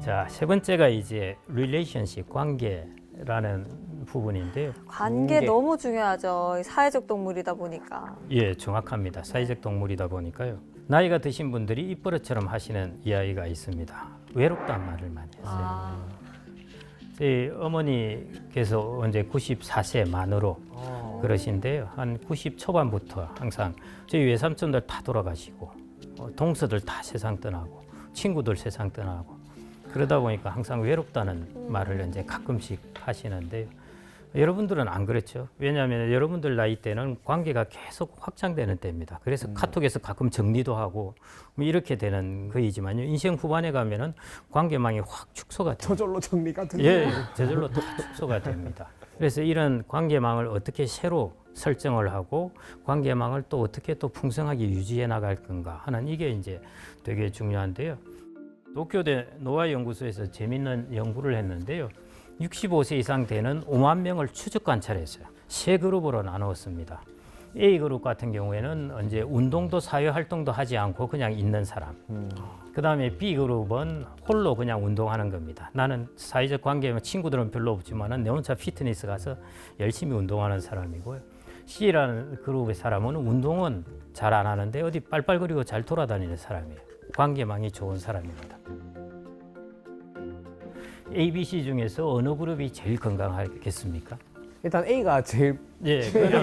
자, 세 번째가 이제 relationship, 관계라는 부분인데요. 관계 너무 중요하죠. 사회적 동물이다 보니까. 예, 정확합니다. 사회적 동물이다 보니까요. 나이가 드신 분들이 입버릇처럼 하시는 이야기가 있습니다. 외롭다는 말을 많이 했어요. 저희 어머니께서 언제 94세 만으로 그러신데요. 한 90 초반부터 항상 저희 외삼촌들 다 돌아가시고 동서들 다 세상 떠나고 친구들 세상 떠나고 그러다 보니까 항상 외롭다는 말을 이제 가끔씩 하시는데요. 여러분들은 안 그렇죠. 왜냐하면 여러분들 나이 때는 관계가 계속 확장되는 때입니다. 그래서 카톡에서 가끔 정리도 하고 뭐 이렇게 되는 거이지만요. 인생 후반에 가면은 관계망이 확 축소가 됩니다. 저절로 정리가 되는 예, 저절로 다 축소가 됩니다. 그래서 이런 관계망을 어떻게 새로 설정을 하고 관계망을 또 어떻게 또 풍성하게 유지해 나갈 건가 하는 이게 이제 되게 중요한데요. 도쿄대 노화연구소에서 재밌는 연구를 했는데요. 65세 이상 되는 5만 명을 추적 관찰했어요. 세 그룹으로 나누었습니다. A그룹 같은 경우에는 이제 운동도 사회활동도 하지 않고 그냥 있는 사람. 그 다음에 B그룹은 홀로 그냥 운동하는 겁니다. 나는 사회적 관계면 친구들은 별로 없지만 내 혼자 피트니스 가서 열심히 운동하는 사람이고요. C라는 그룹의 사람은 운동은 잘 안 하는데 어디 빨빨거리고 잘 돌아다니는 사람이에요. 관계망이 좋은 사람입니다. A, B, C 중에서 어느 그룹이 제일 건강하겠습니까? 일단 A가 제일 예,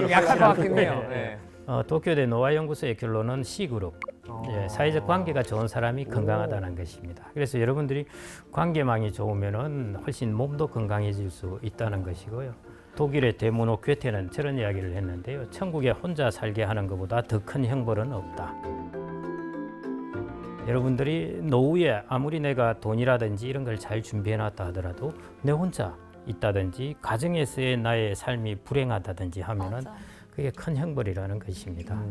약할 것 같긴 해요. 네. 도쿄대 노화연구소의 결론은 C그룹. 예, 사회적 관계가 좋은 사람이 건강하다는 것입니다. 그래서 여러분들이 관계망이 좋으면은 훨씬 몸도 건강해질 수 있다는 것이고요. 독일의 대문호 괴테는 저런 이야기를 했는데요. 천국에 혼자 살게 하는 것보다 더 큰 형벌은 없다. 여러분들이 노후에 아무리 내가 돈이라든지 이런 걸 잘 준비해 놨다 하더라도 내 혼자 있다든지 가정에서의 나의 삶이 불행하다든지 하면은 맞아. 그게 큰 형벌이라는 것입니다.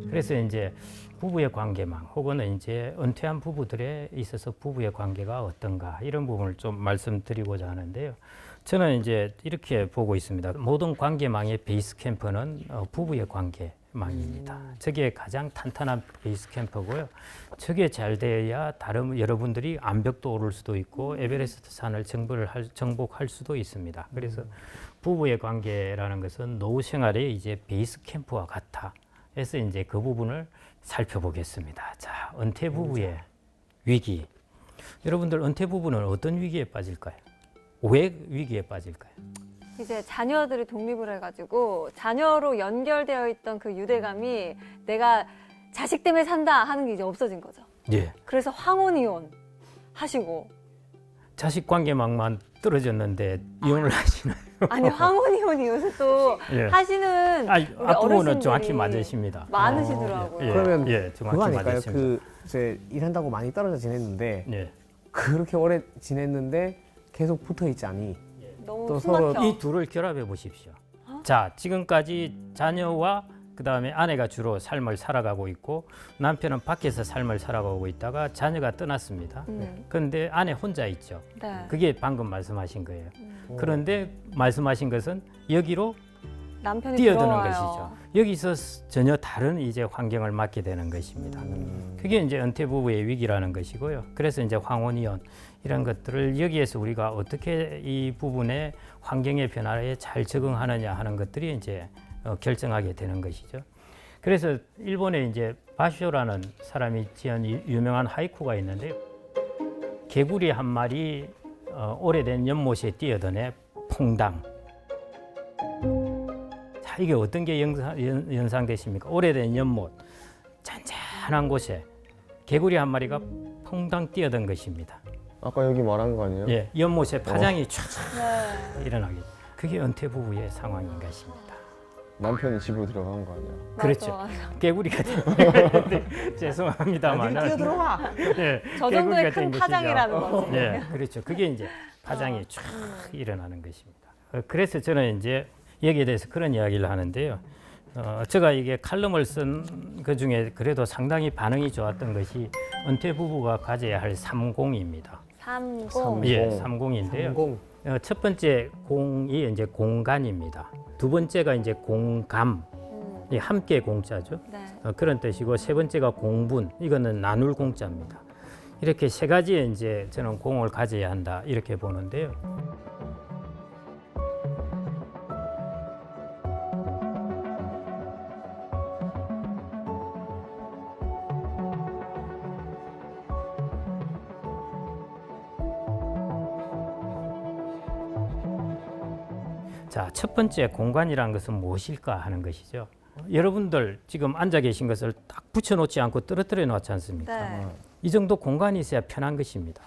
그래서 이제 부부의 관계망 혹은 이제 은퇴한 부부들에 있어서 부부의 관계가 어떤가 이런 부분을 좀 말씀드리고자 하는데요. 저는 이제 이렇게 보고 있습니다. 모든 관계망의 베이스 캠프는 부부의 관계망입니다. 저게 가장 탄탄한 베이스 캠프고요. 저게 잘 돼야 다른 여러분들이 암벽도 오를 수도 있고 에베레스트 산을 정복할 수도 있습니다. 그래서 부부의 관계라는 것은 노후 생활의 이제 베이스 캠프와 같아. 그래서 이제 그 부분을 살펴보겠습니다. 자, 은퇴 부부의 위기. 여러분들 은퇴 부부는 어떤 위기에 빠질까요? 왜 위기에 빠질까요? 이제 자녀들이 독립을 해가지고 자녀로 연결되어 있던 그 유대감이 내가 자식 때문에 산다 하는 게 이제 없어진 거죠. 예. 그래서 황혼이혼 하시고. 자식 관계망만 떨어졌는데 이혼을 하시나요? 아니 황혼이혼이 요새 또 예. 하시는 아니, 우리 앞부분은 어르신들이 정확히 맞으십니다. 많으시더라고요. 예. 그러면 예, 정확히 그거 아닐까요? 맞으십니다. 그 이제 일한다고 많이 떨어져 지냈는데 예. 그렇게 오래 지냈는데 계속 붙어 있지 않니? 너무 또 숨막혀. 서로 이 둘을 결합해 보십시오. 자, 지금까지 자녀와 그다음에 아내가 주로 삶을 살아가고 있고 남편은 밖에서 삶을 살아가고 있다가 자녀가 떠났습니다. 그런데 아내 혼자 있죠. 네. 그게 방금 말씀하신 거예요. 그런데 말씀하신 것은 여기로 남편이 뛰어드는 들어와요. 것이죠. 여기서 전혀 다른 이제 환경을 맞게 되는 것입니다. 그게 이제 은퇴 부부의 위기라는 것이고요. 그래서 이제 황혼이혼 이런 것들을 여기에서 우리가 어떻게 이 부분의 환경의 변화에 잘 적응하느냐 하는 것들이 이제 결정하게 되는 것이죠. 그래서 일본에 이제 바쇼라는 사람이 지은 유명한 하이쿠가 있는데요. 개구리 한 마리 오래된 연못에 뛰어드네 퐁당. 자, 이게 어떤 게 연상되십니까? 오래된 연못, 잔잔한 곳에 개구리 한 마리가 퐁당 뛰어든 것입니다. 아까 여기 말한 거 아니에요? 예, 연못에 파장이 촥 네. 일어나게. 그게 은퇴 부부의 상황인 것입니다. 남편이 집으로 들어간 거 아니야? 그렇죠. 맞아. 개구리가 된 죄송합니다만 뛰어들어와. 예, 저 정도의 개구리가 큰 된 것이죠. 파장이라는 거지. 예, 그렇죠. 그게 이제 파장이 쫙 일어나는 것입니다. 그래서 저는 이제 여기에 대해서 그런 이야기를 하는데요. 제가 이게 칼럼을 쓴 그 중에 그래도 상당히 반응이 좋았던 것이 은퇴 부부가 가져야 할 3공입니다. 30. 예, 3공인데요. 공. 첫 번째 공이 이제 공간입니다. 두 번째가 이제 공감, 이 함께 공자죠. 네. 그런 뜻이고 세 번째가 공분, 이거는 나눌 공자입니다. 이렇게 세 가지의 이제 저는 공을 가져야 한다 이렇게 보는데요. 자, 첫 번째 공간이라는 것은 무엇일까 하는 것이죠. 여러분들 지금 앉아 계신 것을 딱 붙여놓지 않고 떨어뜨려 놓지 않습니까? 네. 이 정도 공간이 있어야 편한 것입니다.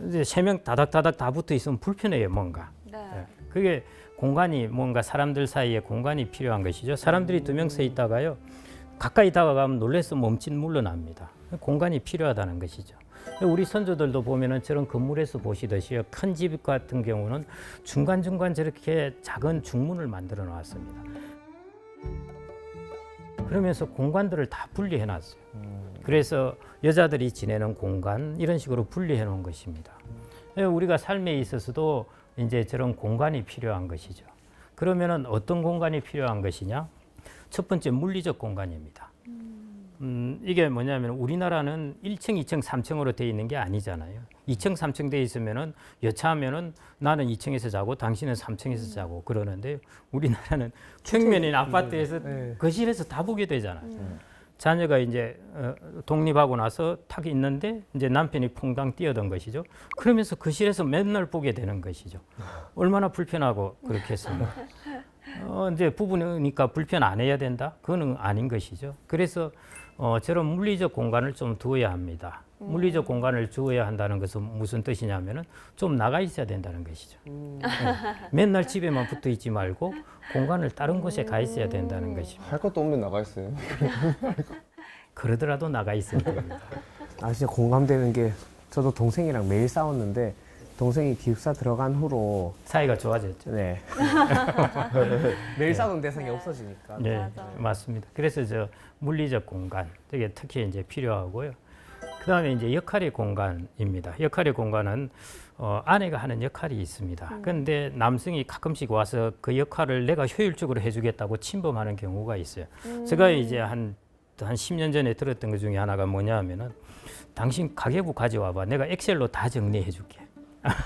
이제 세 명 다닥다닥 다 붙어 있으면 불편해요, 뭔가. 네. 예. 그게 공간이 뭔가 사람들 사이에 공간이 필요한 것이죠. 사람들이 두 명 서 있다가요, 가까이 다가가면 놀래서 멈칫 물러납니다. 공간이 필요하다는 것이죠. 우리 선조들도 보면은 저런 건물에서 보시듯이요, 큰 집 같은 경우는 중간중간 저렇게 작은 중문을 만들어 놨습니다. 그러면서 공간들을 다 분리해 놨어요. 그래서 여자들이 지내는 공간 이런 식으로 분리해 놓은 것입니다. 우리가 삶에 있어서도 이제 저런 공간이 필요한 것이죠. 그러면은 어떤 공간이 필요한 것이냐? 첫 번째 물리적 공간입니다. 이게 뭐냐면 우리나라는 1층, 2층, 3층으로 되어 있는 게 아니잖아요. 2층, 3층 되어 있으면은 여차하면은 나는 2층에서 자고 당신은 3층에서 자고 그러는데 우리나라는 평면인 아파트에서 네. 거실에서 다 보게 되잖아요. 자녀가 이제 독립하고 나서 탁 있는데 이제 남편이 퐁당 뛰어든 것이죠. 그러면서 거실에서 맨날 보게 되는 것이죠. 얼마나 불편하고 그렇겠습니까? 이제 부부니까 불편 안 해야 된다? 그거는 아닌 것이죠. 그래서 저런 물리적 공간을 좀 두어야 합니다. 물리적 공간을 주어야 한다는 것은 무슨 뜻이냐면은 좀 나가 있어야 된다는 것이죠. 맨날 집에만 붙어 있지 말고 공간을 다른 곳에 가 있어야 된다는 것입니다. 할 것도 없는데 나가 있어요. 그러더라도 나가 있어야 됩니다. 아 진짜 공감되는 게 저도 동생이랑 매일 싸웠는데 동생이 기숙사 들어간 후로 사이가 좋아졌죠. 네 매일 싸우는 대상이 없어지니까 네, 맞아. 맞습니다. 그래서 저 물리적 공간, 되게 특히 이제 필요하고요. 그 다음에 이제 역할의 공간입니다. 역할의 공간은 아내가 하는 역할이 있습니다. 그런데 남성이 가끔씩 와서 그 역할을 내가 효율적으로 해주겠다고 침범하는 경우가 있어요. 제가 이제 한 10년 전에 들었던 것 중에 하나가 뭐냐 하면은 당신 가계부 가져와봐. 내가 엑셀로 다 정리해 줄게.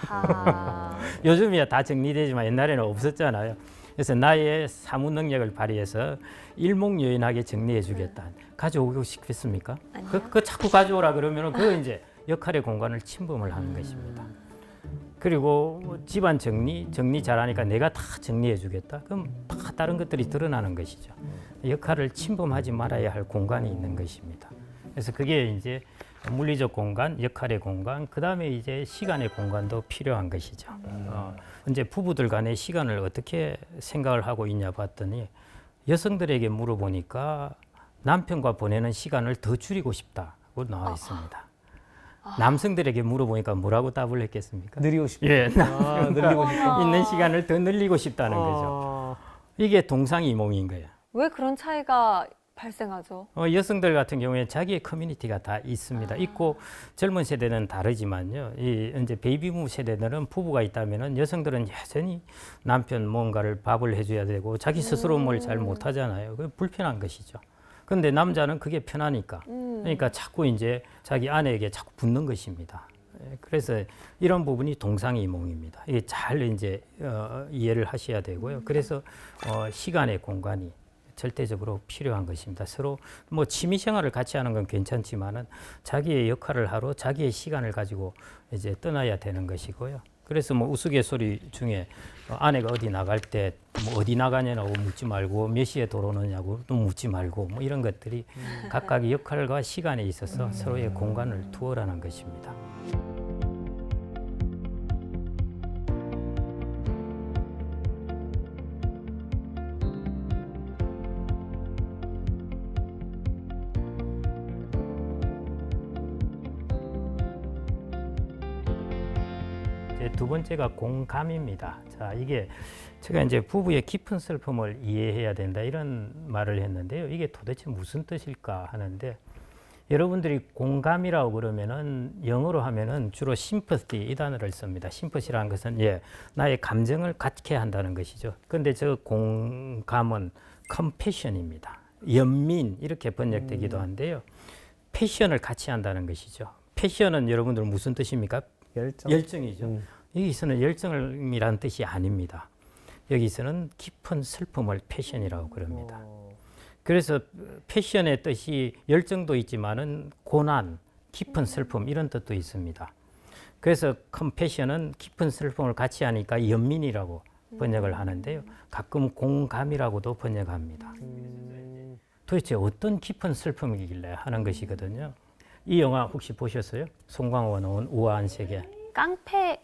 아. 요즘이야 다 정리되지만 옛날에는 없었잖아요. 그래서 나의 사무 능력을 발휘해서 일목요연하게 정리해 주겠다. 가져오고 싶겠습니까? 그 자꾸 가져오라 그러면은 그 이제 역할의 공간을 침범을 하는 것입니다. 그리고 뭐 집안 정리 잘하니까 내가 다 정리해 주겠다. 그럼 다 다른 것들이 드러나는 것이죠. 역할을 침범하지 말아야 할 공간이 있는 것입니다. 그래서 그게 이제 물리적 공간, 역할의 공간, 그 다음에 이제 시간의 공간도 필요한 것이죠. 이제 부부들 간의 시간을 어떻게 생각을 하고 있냐 봤더니 여성들에게 물어보니까 남편과 보내는 시간을 더 줄이고 싶다고 나와 있습니다. 남성들에게 물어보니까 뭐라고 답을 했겠습니까? 늘리고 싶다. 예, 늘리고 싶다. 있는 시간을 더 늘리고 싶다는 거죠. 이게 동상이몽인 거예요. 왜 그런 차이가 발생하죠? 여성들 같은 경우에 자기의 커뮤니티가 다 있습니다. 있고 젊은 세대는 다르지만요. 이 이제 베이비붐 세대들은 부부가 있다면은 여성들은 여전히 남편 뭔가를 밥을 해줘야 되고 자기 스스로 뭘 잘 못하잖아요. 그 불편한 것이죠. 그런데 남자는 그게 편하니까. 그러니까 자꾸 이제 자기 아내에게 자꾸 붙는 것입니다. 그래서 이런 부분이 동상이몽입니다. 이게 잘 이제 이해를 하셔야 되고요. 그래서 시간의 공간이 절대적으로 필요한 것입니다. 서로 뭐 취미 생활을 같이 하는 건 괜찮지만은 자기의 역할을 하러 자기의 시간을 가지고 이제 떠나야 되는 것이고요. 그래서 뭐 우스갯소리 중에 아내가 어디 나갈 때 뭐 어디 나가냐고 묻지 말고 몇 시에 돌아오느냐고 또 묻지 말고 뭐 이런 것들이 각각의 역할과 시간에 있어서 서로의 공간을 두어라는 것입니다. 이제 두 번째가 공감입니다. 자, 이게 제가 이제 부부의 깊은 슬픔을 이해해야 된다 이런 말을 했는데요. 이게 도대체 무슨 뜻일까 하는데 여러분들이 공감이라고 그러면은 영어로 하면은 주로 sympathy 이 단어를 씁니다. sympathy라는 것은 나의 감정을 갖게 한다는 것이죠. 근데 저 공감은 compassion입니다. 연민 이렇게 번역되기도 한데요. 패션을 같이 한다는 것이죠. 패션은 여러분들 무슨 뜻입니까? 열정이죠. 여기서는 열정이라는 뜻이 아닙니다. 여기서는 깊은 슬픔을 패션이라고 그럽니다. 그래서 패션의 뜻이 열정도 있지만은 고난, 깊은 슬픔 이런 뜻도 있습니다. 그래서 컴패션은 깊은 슬픔을 같이 하니까 연민이라고 번역을 하는데요. 가끔 공감이라고도 번역합니다. 도대체 어떤 깊은 슬픔이길래 하는 것이거든요. 이 영화 혹시 보셨어요? 송강호가 나온 우아한 세계. 깡패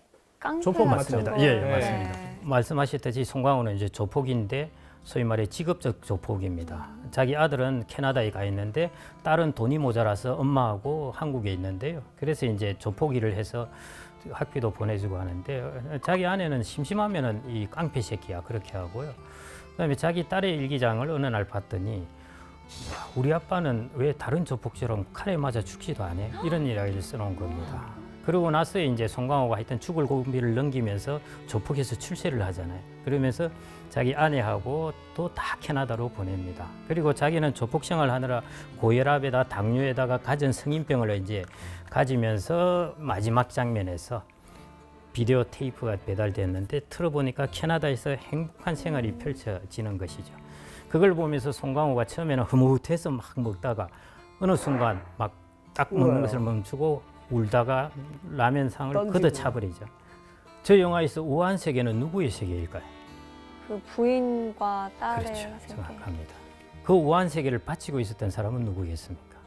조폭 맞습니다. 맞죠? 예, 네. 맞습니다. 말씀하셨듯이 송강호는 이제 조폭인데 소위 말해 직업적 조폭입니다. 자기 아들은 캐나다에 가 있는데 딸은 돈이 모자라서 엄마하고 한국에 있는데요. 그래서 이제 조폭 일을 해서 학비도 보내주고 하는데 자기 아내는 심심하면은 이 깡패 새끼야 그렇게 하고요. 그다음에 자기 딸의 일기장을 어느 날 봤더니 우리 아빠는 왜 다른 조폭처럼 칼에 맞아 죽지도 않아? 이런 이야기를 써놓은 겁니다. 그러고 나서 이제 송강호가 하여튼 죽을 고비를 넘기면서 조폭에서 출세를 하잖아요. 그러면서 자기 아내하고 또 다 캐나다로 보냅니다. 그리고 자기는 조폭 생활 하느라 고혈압에다 당뇨에다가 가진 성인병을 이제 가지면서 마지막 장면에서 비디오 테이프가 배달됐는데 틀어보니까 캐나다에서 행복한 생활이 펼쳐지는 것이죠. 그걸 보면서 송강호가 처음에는 흐뭇해서 막 먹다가 어느 순간 막 딱 먹는 것을 멈추고 울다가 라면상을 걷어차버리죠. 저 영화에서 우아한 세계는 누구의 세계일까요? 그 부인과 딸의 그렇죠. 세계. 정확합니다. 그 우아한 세계를 바치고 있었던 사람은 누구겠습니까?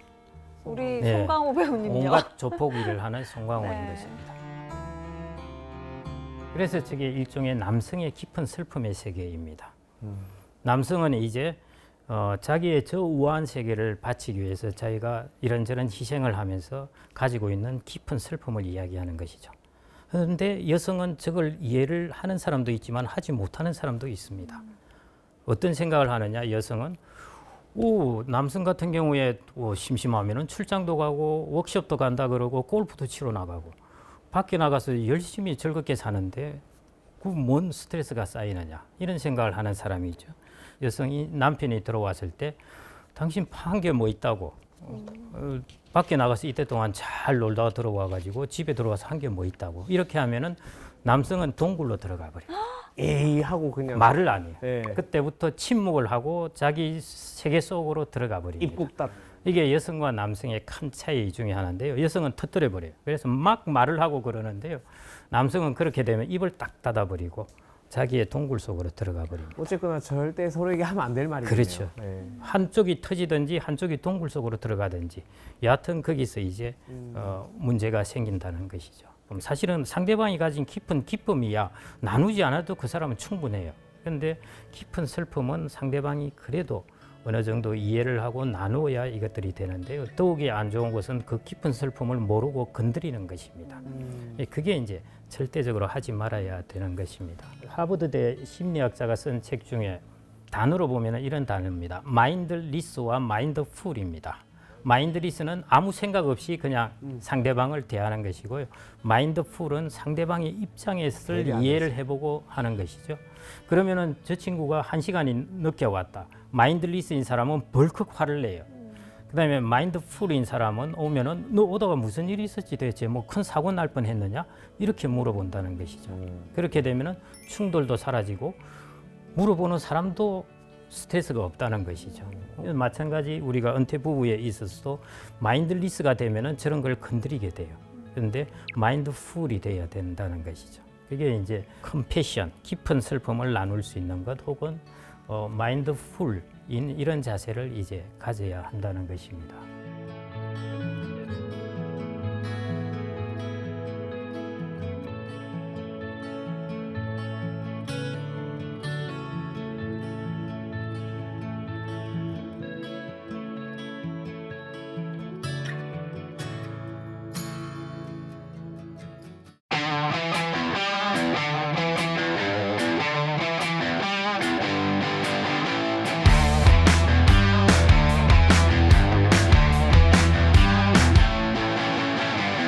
우리 네. 송강호 배우님요. 온갖 조폭 일을 하는 송강호인 네. 것입니다. 그래서 저게 일종의 남성의 깊은 슬픔의 세계입니다. 남성은 이제 자기의 저 우아한 세계를 바치기 위해서 자기가 이런저런 희생을 하면서 가지고 있는 깊은 슬픔을 이야기하는 것이죠. 그런데 여성은 저걸 이해를 하는 사람도 있지만 하지 못하는 사람도 있습니다. 어떤 생각을 하느냐, 여성은 남성 같은 경우에 심심하면 출장도 가고 워크숍도 간다 그러고 골프도 치러 나가고 밖에 나가서 열심히 즐겁게 사는데 그 뭔 스트레스가 쌓이느냐 이런 생각을 하는 사람이 있죠. 여성이 남편이 들어왔을 때 당신 한 게 뭐 있다고 밖에 나가서 이때 동안 잘 놀다가 들어와 가지고 집에 들어와서 한 게 뭐 있다고 이렇게 하면은 남성은 동굴로 들어가 버려요. 에이 하고 그냥 말을 안 해요. 네. 그때부터 침묵을 하고 자기 세계 속으로 들어가 버립니다. 입국 딱 이게 여성과 남성의 큰 차이 중에 하나인데요. 여성은 터뜨려 버려요. 그래서 막 말을 하고 그러는데요. 남성은 그렇게 되면 입을 딱 닫아 버리고 자기의 동굴 속으로 들어가 버립니다. 어쨌거나 절대 서로에게 하면 안 될 말이네요. 그렇죠. 네. 한쪽이 터지든지 한쪽이 동굴 속으로 들어가든지 여하튼 거기서 이제 문제가 생긴다는 것이죠. 그럼 사실은 상대방이 가진 깊은 기쁨이야 나누지 않아도 그 사람은 충분해요. 그런데 깊은 슬픔은 상대방이 그래도 어느 정도 이해를 하고 나누어야 이것들이 되는데요. 더욱이 안 좋은 것은 그 깊은 슬픔을 모르고 건드리는 것입니다. 그게 이제 절대적으로 하지 말아야 되는 것입니다. 하버드대 심리학자가 쓴 책 중에 단어로 보면 이런 단어입니다. 마인드리스와 마인드풀입니다. 마인드리스는 아무 생각 없이 그냥 상대방을 대하는 것이고요. 마인드풀은 상대방의 입장에서 이해를 해보고 하는 것이죠. 그러면은 저 친구가 1시간이 늦게 왔다. 마인드리스인 사람은 벌컥 화를 내요. 그다음에 마인드풀인 사람은 오면은 너 오다가 무슨 일이 있었지 대체 뭐 큰 사고 날 뻔했느냐 이렇게 물어본다는 것이죠. 그렇게 되면은 충돌도 사라지고 물어보는 사람도 스트레스가 없다는 것이죠. 마찬가지 우리가 은퇴 부부에 있어서도 마인드리스가 되면은 저런 걸 건드리게 돼요. 그런데 마인드풀이 돼야 된다는 것이죠. 그게 이제 컴패션, 깊은 슬픔을 나눌 수 있는 것 혹은 마인드풀인 이런 자세를 이제 가져야 한다는 것입니다.